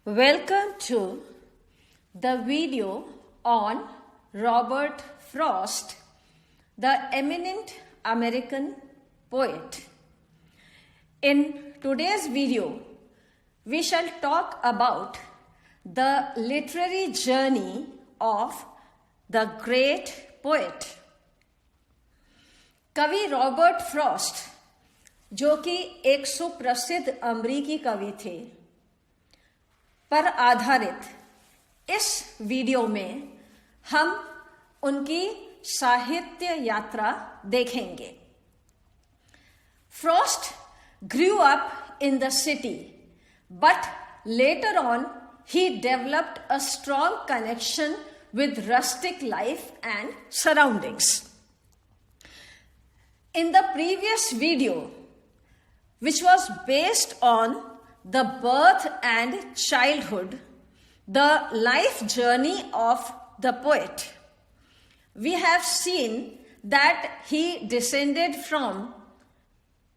Welcome to the video on Robert Frost, the eminent American poet. In today's video, we shall talk about the literary journey of the great poet. कवि Robert Frost, जो कि एक सुप्रसिद्ध अमेरिकी कवि थे, पर आधारित इस वीडियो में हम उनकी साहित्य यात्रा देखेंगे। Frost grew up in the city, but later on he developed a strong connection with rustic life and surroundings. In the previous video, which was based on the birth and childhood, the life journey of the poet, we have seen that he descended from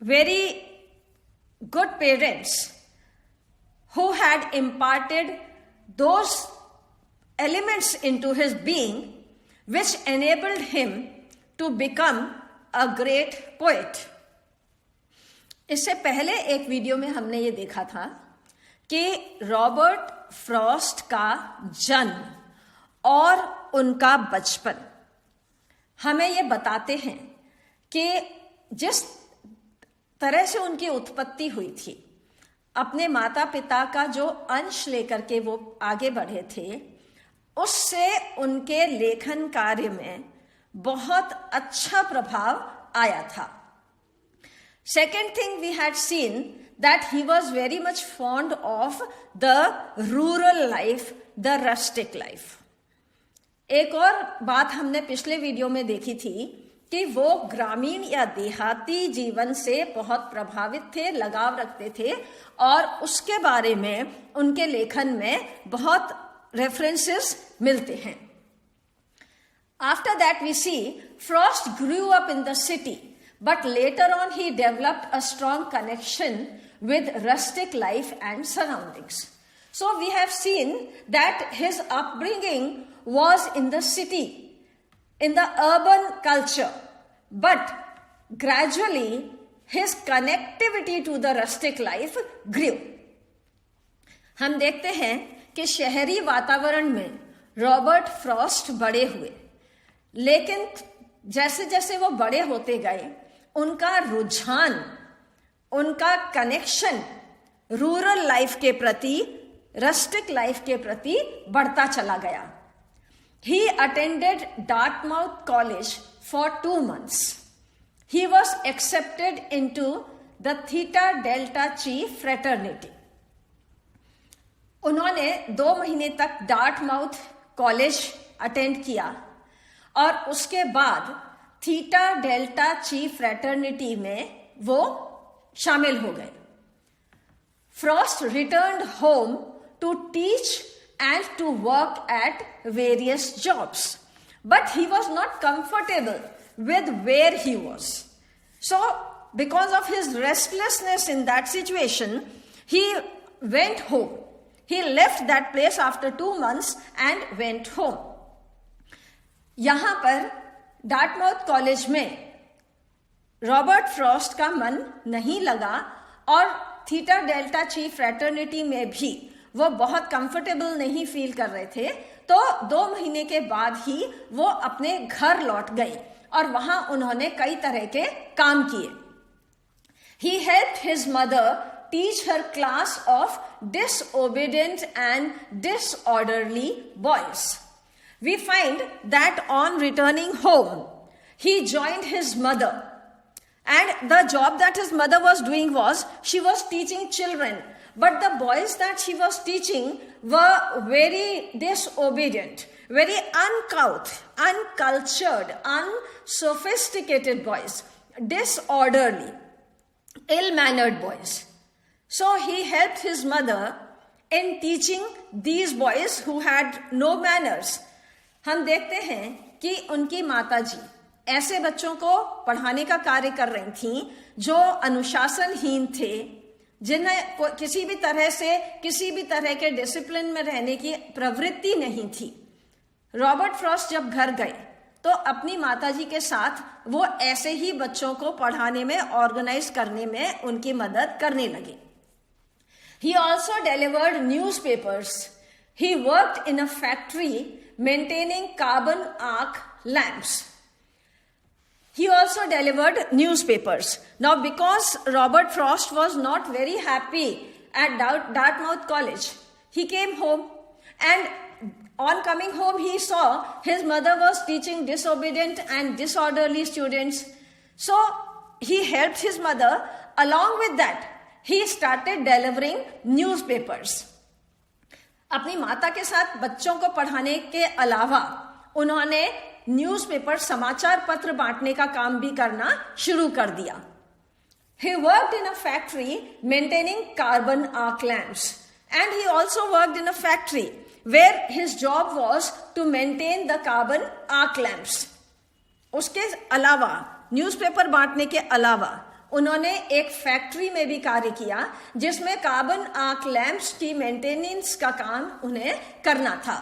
very good parents who had imparted those elements into his being which enabled him to become a great poet. इससे पहले एक video में हमने ये देखा था कि Robert Frost का जन्म और उनका बचपन हमें ये बताते हैं कि जिस तरह से उनकी उत्पत्ति हुई थी, अपने माता पिता का जो अंश लेकर के वो आगे बढ़े थे, उससे उनके लेखन कार्य में बहुत अच्छा प्रभाव आया था। Second thing, we had seen that he was very much fond of the rural life, the rustic life. एक और बात हमने पिछले वीडियो में देखी थी कि वो ग्रामीण या देहाती जीवन से बहुत प्रभावित थे, लगाव रखते थे, और उसके बारे में उनके लेखन में बहुत रेफरेंसेस मिलते हैं। After that we see Frost grew up in the city, but later on he developed a strong connection with rustic life and surroundings. So we have seen that his upbringing was in the city, in the urban culture, but gradually his connectivity to the rustic life grew. हम देखते हैं कि शहरी वातावरण में Robert Frost बड़े हुए, लेकिन जैसे जैसे वो बड़े होते गए, उनका रुझान, उनका कनेक्शन रूरल लाइफ के प्रति, रस्टिक लाइफ के प्रति बढ़ता चला गया। He attended Dartmouth College for 2 months. He was accepted into the Theta Delta Chi fraternity. उन्होंने 2 महीने तक डार्टमाउथ कॉलेज अटेंड किया और उसके बाद थीटा डेल्टा ची फ्रेटर्निटी में वो शामिल हो गए। Frost returned home to teach and to work at various jobs, but he was not comfortable with where he was. So because of his restlessness in that situation, he went home. He left that place after 2 months and went home. यहाँ पर Dartmouth college में Robert Frost का मन नहीं लगा और theta delta ची fraternity में भी वो बहुत कंफर्टेबल नहीं फील कर रहे थे, तो 2 महीने के बाद ही वो अपने घर लौट गई और वहां उन्होंने कई तरह के काम किए। He helped his mother teach her class of disobedient and disorderly boys. We find that on returning home, he joined his mother, and the job that his mother was doing was she was teaching children. But the boys that she was teaching were very disobedient, very uncouth, uncultured, unsophisticated boys, disorderly, ill-mannered boys. So he helped his mother in teaching these boys who had no manners. हम देखते हैं कि उनकी माताजी ऐसे बच्चों को पढ़ाने का कार्य कर रही थीं जो अनुशासनहीन थे, जिन्हें किसी भी तरह से किसी भी तरह के डिसिप्लिन में रहने की प्रवृत्ति नहीं थी। रॉबर्ट फ्रॉस्ट जब घर गए तो अपनी माताजी के साथ वो ऐसे ही बच्चों को पढ़ाने में, ऑर्गेनाइज करने में उनकी मदद करने लगे। He also delivered newspapers. He worked in a factory maintaining carbon arc lamps. He also delivered newspapers. Now, because Robert Frost was not very happy at Dartmouth College, he came home, and on coming home, he saw his mother was teaching disobedient and disorderly students. So, he helped his mother. Along with that, he started delivering newspapers. अपनी माता के साथ बच्चों को पढ़ाने के अलावा उन्होंने न्यूज़पेपर, समाचार पत्र बांटने का काम भी करना शुरू कर दिया। He worked in a factory maintaining carbon arc lamps, and he also worked in a factory where his job was to maintain the carbon arc lamps. उसके अलावा, न्यूज़पेपर बांटने के अलावा उन्होंने एक फैक्ट्री में भी कार्य किया जिसमें कार्बन आर्क लैंप्स की मेंटेनेंस का काम उन्हें करना था।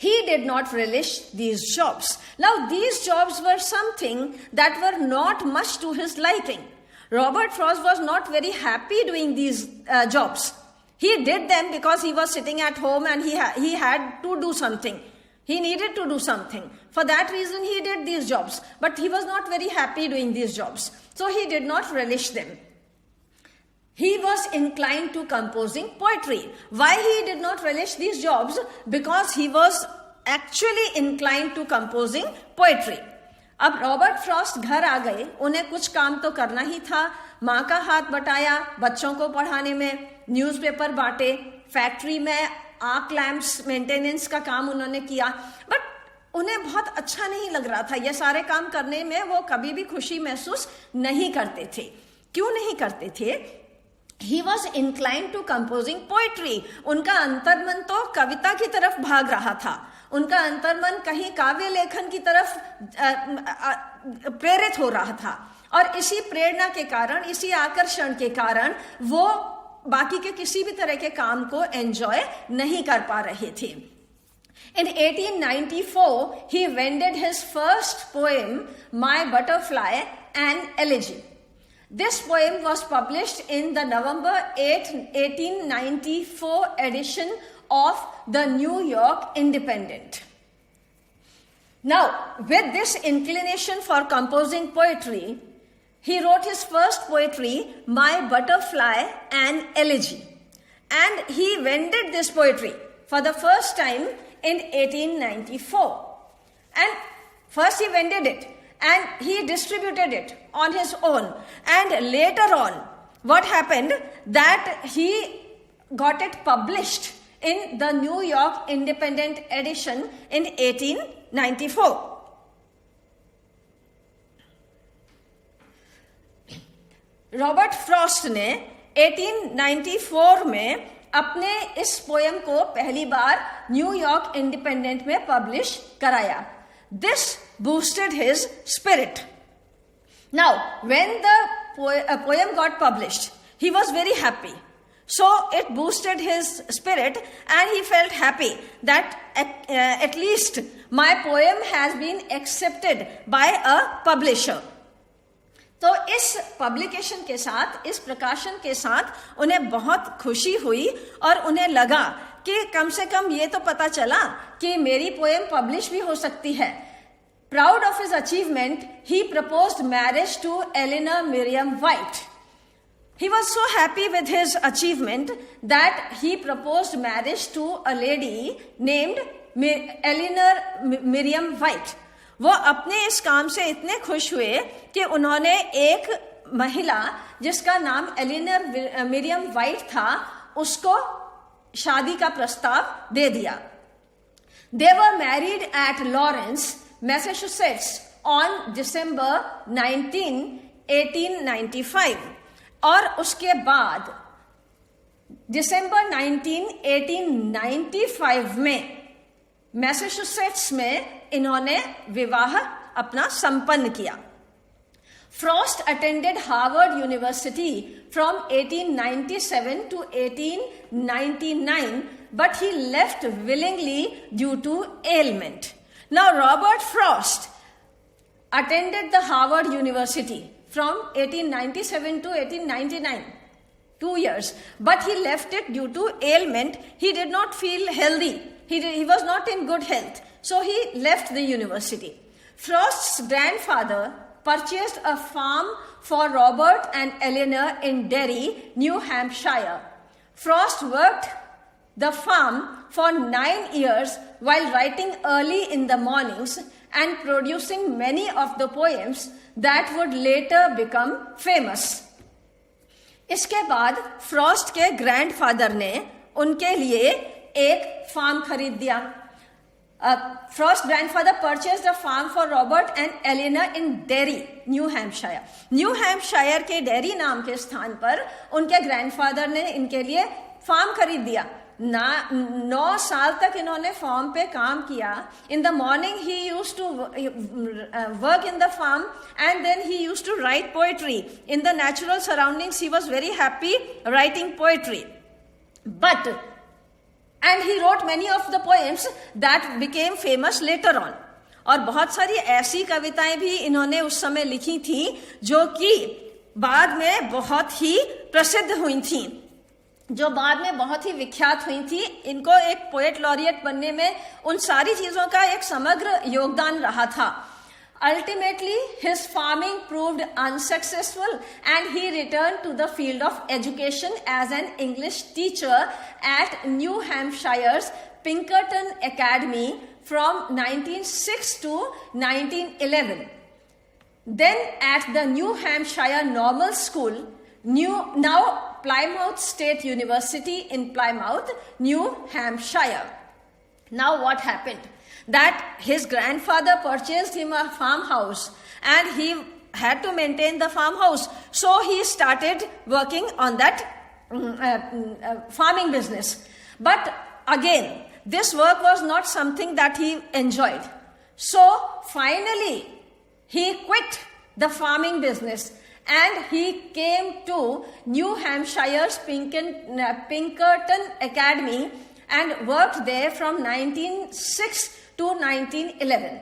He did not relish these jobs. Now, these jobs were something that were not much to his liking. Robert Frost was not very happy doing these jobs. He did them because he was sitting at home and he had to do something. He needed to do something. For that reason, he did these jobs. But he was not very happy doing these jobs. So he did not relish them. He was inclined to composing poetry. Why he did not relish these jobs? Because he was actually inclined to composing poetry. अब Robert Frost घर आ गए, उन्हें कुछ काम तो करना ही था। माँ का हाथ बटाया बच्चों को पढ़ाने में, न्यूज़पेपर बांटे, फैक्ट्री में आर्क लैंप्स मेंटेनेंस का काम उन्होंने किया। बट उन्हें बहुत अच्छा नहीं लग रहा था। ये सारे काम करने में वो कभी भी खुशी महसूस नहीं करते थे। क्यों नहीं करते थे? He was inclined to composing poetry. उनका अंतर्मन तो कविता की तरफ भाग रहा था। उनका अंतर्मन कहीं काव्य लेखन की तरफ प्रेरित हो रहा था, और इसी प्रेरणा के कारण, इसी आकर्षण के कारण वो बाकी के किसी भी तरह के काम को एंजॉय नहीं कर पा रहे थे। In 1894, he vended his first poem, My Butterfly, an Elegy. This poem was published in the November 8, 1894 edition of the New York Independent. Now, with this inclination for composing poetry, he wrote his first poetry, My Butterfly, an Elegy. And he vended this poetry for the first time in 1894. And first he vended it and he distributed it on his own. And later on, what happened? That he got it published in the New York Independent edition in 1894. Robert Frost ने 1894 में अपने इस poem को पहली बार New York independent में publish कराया। This boosted his spirit. Now when the poem got published, he was very happy. So it boosted his spirit and he felt happy that at least my poem has been accepted by a publisher. तो इस publication के साथ, इस प्रकाशन के साथ उन्हें बहुत खुशी हुई और उन्हें लगा कि कम से कम ये तो पता चला कि मेरी पोएम पब्लिश भी हो सकती है. Proud of his achievement, he proposed marriage to Eleanor Miriam White. He was so happy with his achievement that he proposed marriage to a lady named Eleanor Miriam White. वो अपने इस काम से इतने खुश हुए कि उन्होंने एक महिला जिसका नाम एलिनर मिरियम वाइट था, उसको शादी का प्रस्ताव दे दिया. They were married at Lawrence, Massachusetts on December 19, 1895. और उसके बाद दिसंबर 19, 1895 में मैसेच्यूसेट्स में इन्होंने विवाह अपना संपन्न किया. Frost attended Harvard University from 1897 to 1899, but he left willingly due to ailment. Now, Robert Frost attended the Harvard University from 1897 to 1899, 2 years, but he left it due to ailment. He did not feel healthy. He was not in good health, so he left the university. Frost's grandfather purchased a farm for Robert and Eleanor in Derry, New Hampshire. Frost worked the farm for 9 years while writing early in the mornings and producing many of the poems that would later become famous. इसके बाद Frost के grandfather ने उनके लिए एक farm खरीद दिया. Frost's grandfather purchased a farm for Robert and Eleanor in Derry, New Hampshire. New Hampshire के डेरी नाम के स्थान पर उनके ग्रैंडफादर ने इनके लिए फार्म खरीद दिया. 9 साल तक इन्होंने फार्म पे काम किया. In the morning he used to work in the farm and then he used to write poetry. In the natural surroundings he was very happy writing poetry. And he wrote many of the poems that became famous later on. और बहुत सारी ऐसी कविताएं भी इन्होंने उस समय लिखी थी जो कि बाद में बहुत ही प्रसिद्ध हुई थी, जो बाद में बहुत ही विख्यात हुई थी. इनको एक पोएट लॉरिएट बनने में उन सारी चीजों का एक समग्र योगदान रहा था. Ultimately, his farming proved unsuccessful and he returned to the field of education as an English teacher at New Hampshire's Pinkerton Academy from 1906 to 1911. Then at the New Hampshire Normal School, now Plymouth State University in Plymouth, New Hampshire. Now what happened? That his grandfather purchased him a farmhouse and he had to maintain the farmhouse. So he started working on that farming business. But again, this work was not something that he enjoyed. So finally, he quit the farming business and he came to New Hampshire's Pinkerton Academy and worked there from 1906 to 1911.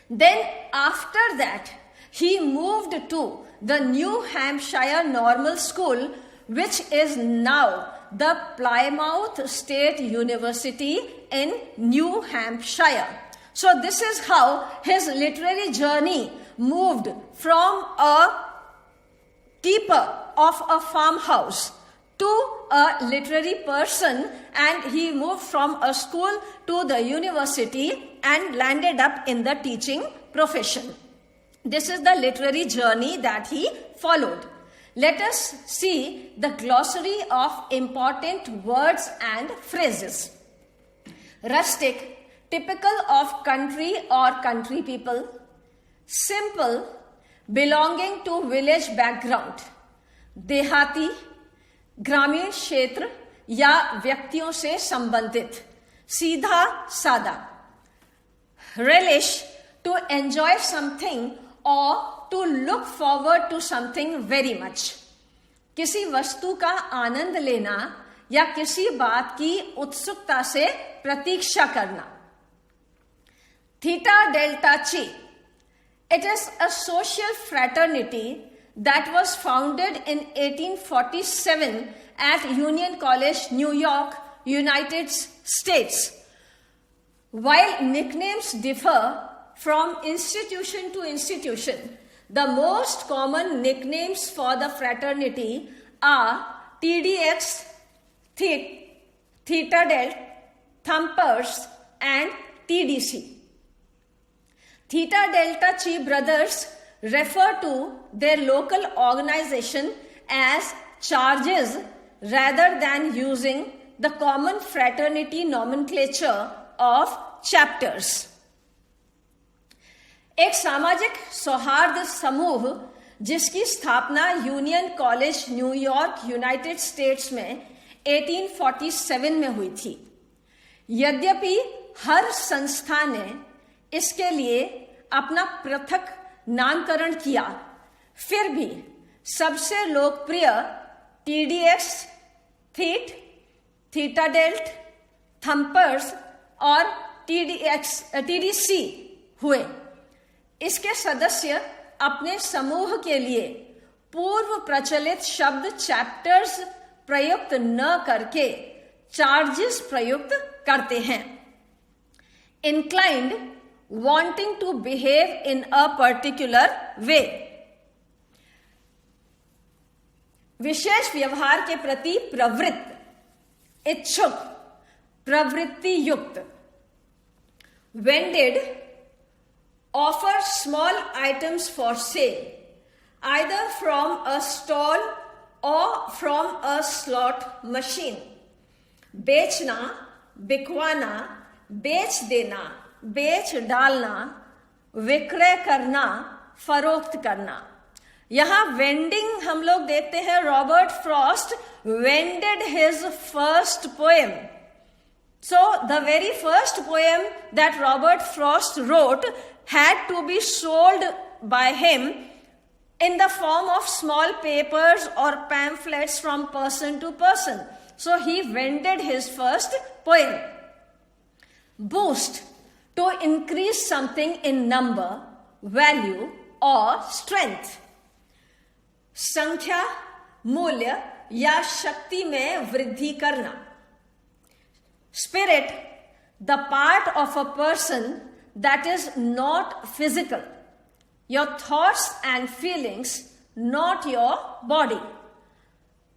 Then after that, he moved to the New Hampshire Normal School, which is now the Plymouth State University in New Hampshire. So this is how his literary journey moved from a keeper of a farmhouse to a literary person, and he moved from a school to the university and landed up in the teaching profession. This is the literary journey that he followed. Let us see the glossary of important words and phrases. Rustic, typical of country or country people. Simple, belonging to village background. Dehati, ग्रामीण क्षेत्र या व्यक्तियों से संबंधित. सीधा सादा. Relish, to enjoy something or to look forward to something very much. किसी वस्तु का आनंद लेना या किसी बात की उत्सुकता से प्रतीक्षा करना. Theta Delta Chi, it is a social fraternity that was founded in 1847 at Union College, New York, United States. While nicknames differ from institution to institution, the most common nicknames for the fraternity are TDX, Theta Del, Thumpers, and TDC. Theta Delta Chi brothers refer to their local organization as charges rather than using the common fraternity nomenclature of chapters. एक सामाजिक सौहार्द समूह जिसकी स्थापना union college New York United states में 1847 में हुई थी. यद्यपि हर संस्था ने इसके लिए अपना पृथक नामकरण किया, फिर भी सबसे लोकप्रिय TDX, थीट, थीटा डेल्ट, थम्पर्स और TDC हुए। इसके सदस्य अपने समूह के लिए पूर्व प्रचलित शब्द चैप्टर्स प्रयुक्त न करके चार्जेस प्रयुक्त करते हैं। Inclined, wanting to behave in a particular way, विशेष व्यवहार के प्रति प्रवृत्त, इच्छुक, प्रवृत्ति युक्त। Vended, offer small items for sale, either from a stall or from a slot machine. बेचना, बिकवाना, बेच देना, बेच डालना, विक्रय करना, फरोख्त करना। यहां वेंडिंग हम लोग देखते हैं Robert Frost ended his first poem. So the very first poem that Robert Frost wrote had to be sold by him in the form of small papers or pamphlets from person to person. So he vended his first poem. Boost, to increase something in number, value or strength. संख्या, मूल्य या शक्ति में वृद्धि करना। Spirit, the part of a person that is not physical, your thoughts and feelings, not your body.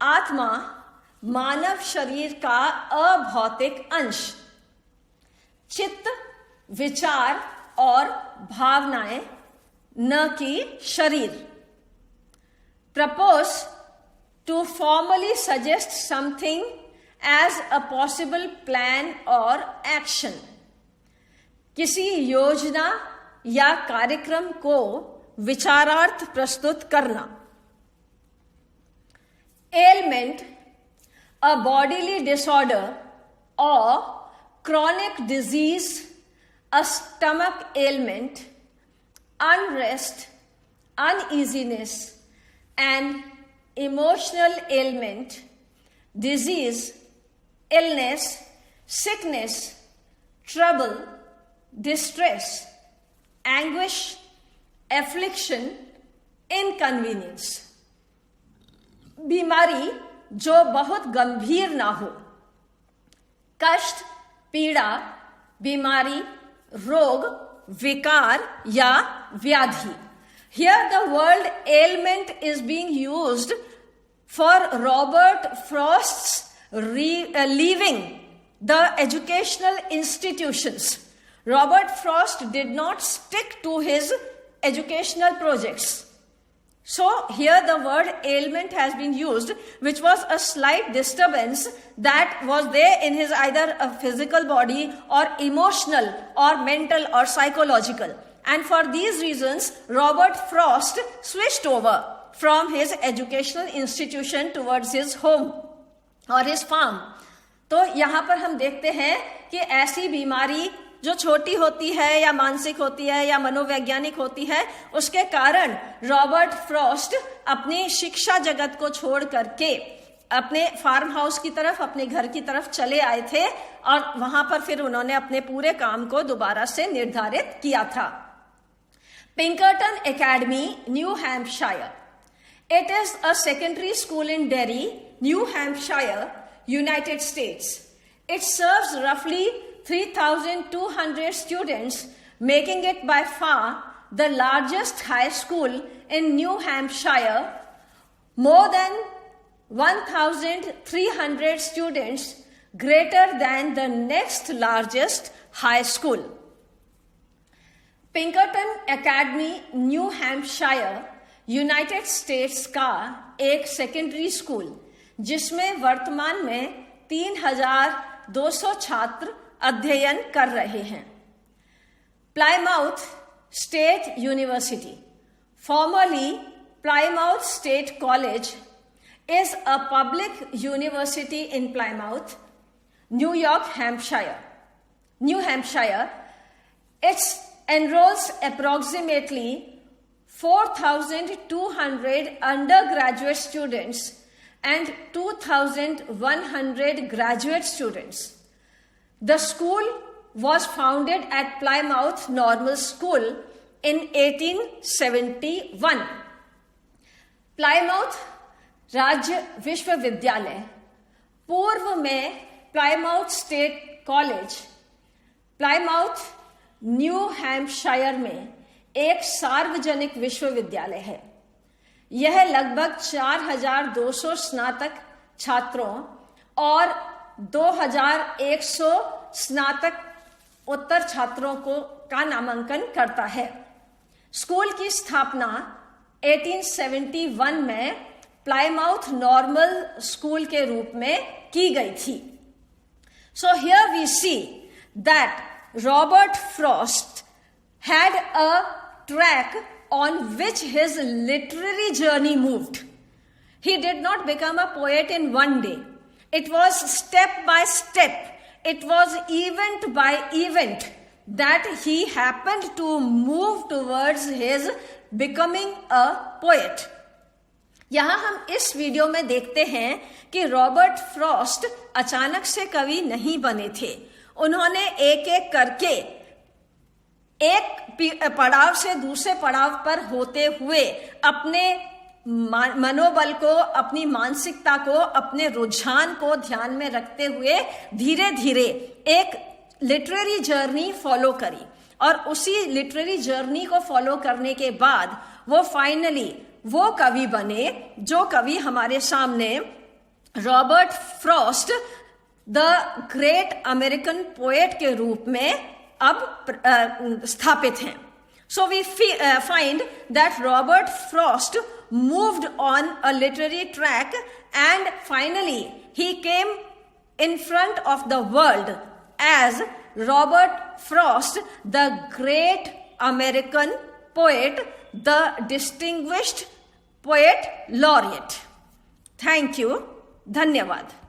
आत्मा, मानव शरीर का अभौतिक अंश। चित्त, विचार और भावनाएं, न कि शरीर। Propose, to formally suggest something as a possible plan or action, किसी योजना या कार्यक्रम को विचारार्थ प्रस्तुत करना। Ailment, a bodily disorder or chronic disease, a stomach ailment, unrest, uneasiness, and emotional ailment, disease, illness, sickness, trouble, distress, anguish, affliction, inconvenience. बीमारी जो बहुत गंभीर ना हो। कष्ट, पीड़ा, बीमारी, रोग, विकार या व्याधि। Here the word ailment is being used for Robert Frost's leaving the educational institutions. Robert Frost did not stick to his educational projects. So here the word ailment has been used, which was a slight disturbance that was there in his either a physical body or emotional or mental or psychological. And for these reasons, Robert Frost switched over from his educational institution towards his home और his farm. तो यहाँ पर हम देखते हैं कि ऐसी बीमारी जो छोटी होती है या मानसिक होती है या मनोवैज्ञानिक होती है, उसके कारण रॉबर्ट फ्रॉस्ट अपनी शिक्षा जगत को छोड़ करके अपने फार्म हाउस की तरफ, अपने घर की तरफ चले आए थे और वहां पर फिर उन्होंने अपने पूरे काम को दोबारा से निर्धारित किया था। Pinkerton Academy, New Hampshire. It is a secondary school in Derry, New Hampshire, United States. It serves roughly 3,200 students, making it by far the largest high school in New Hampshire. More than 1,300 students, greater than the next largest high school. Pinkerton Academy New Hampshire United States का एक secondary school जिसमें वर्तमान में 3,200 छात्र अध्ययन कर रहे हैं। Plymouth state university, formerly Plymouth state college, is a public university in Plymouth, New Hampshire. It enrolls approximately 4,200 undergraduate students and 2,100 graduate students. The school was founded at Plymouth Normal School in 1871. Plymouth राज्य विश्वविद्यालय, पूर्व में Plymouth state college, Plymouth new Hampshire में एक सार्वजनिक विश्वविद्यालय है। यह लगभग 4,200 स्नातक छात्रों और 2,100 स्नातक उत्तर छात्रों का नामांकन करता है। स्कूल की स्थापना 1871 में प्लाईमाउथ नॉर्मल स्कूल के रूप में की गई थी। So here we see that Robert Frost had a track on which his literary journey moved. He did not become a poet in one day. It was step by step. It was event by event that he happened to move towards his becoming a poet. यहां हम इस video में देखते हैं कि Robert Frost अचानक से कवि नहीं बने थे। उन्होंने एक एक करके एक पड़ाव से दूसरे पड़ाव पर होते हुए अपने मनोबल को, अपनी मानसिकता को, अपने रुझान को ध्यान में रखते हुए धीरे धीरे एक लिटरेरी जर्नी फॉलो करी और उसी लिटरेरी जर्नी को फॉलो करने के बाद वो फाइनली वो कवि बने जो कवि हमारे सामने Robert Frost the great American poet के रूप में अब स्थापित हैं। So we find that Robert Frost moved on a literary track and finally he came in front of the world as Robert Frost, the great American poet, the distinguished poet laureate. Thank you. धन्यवाद.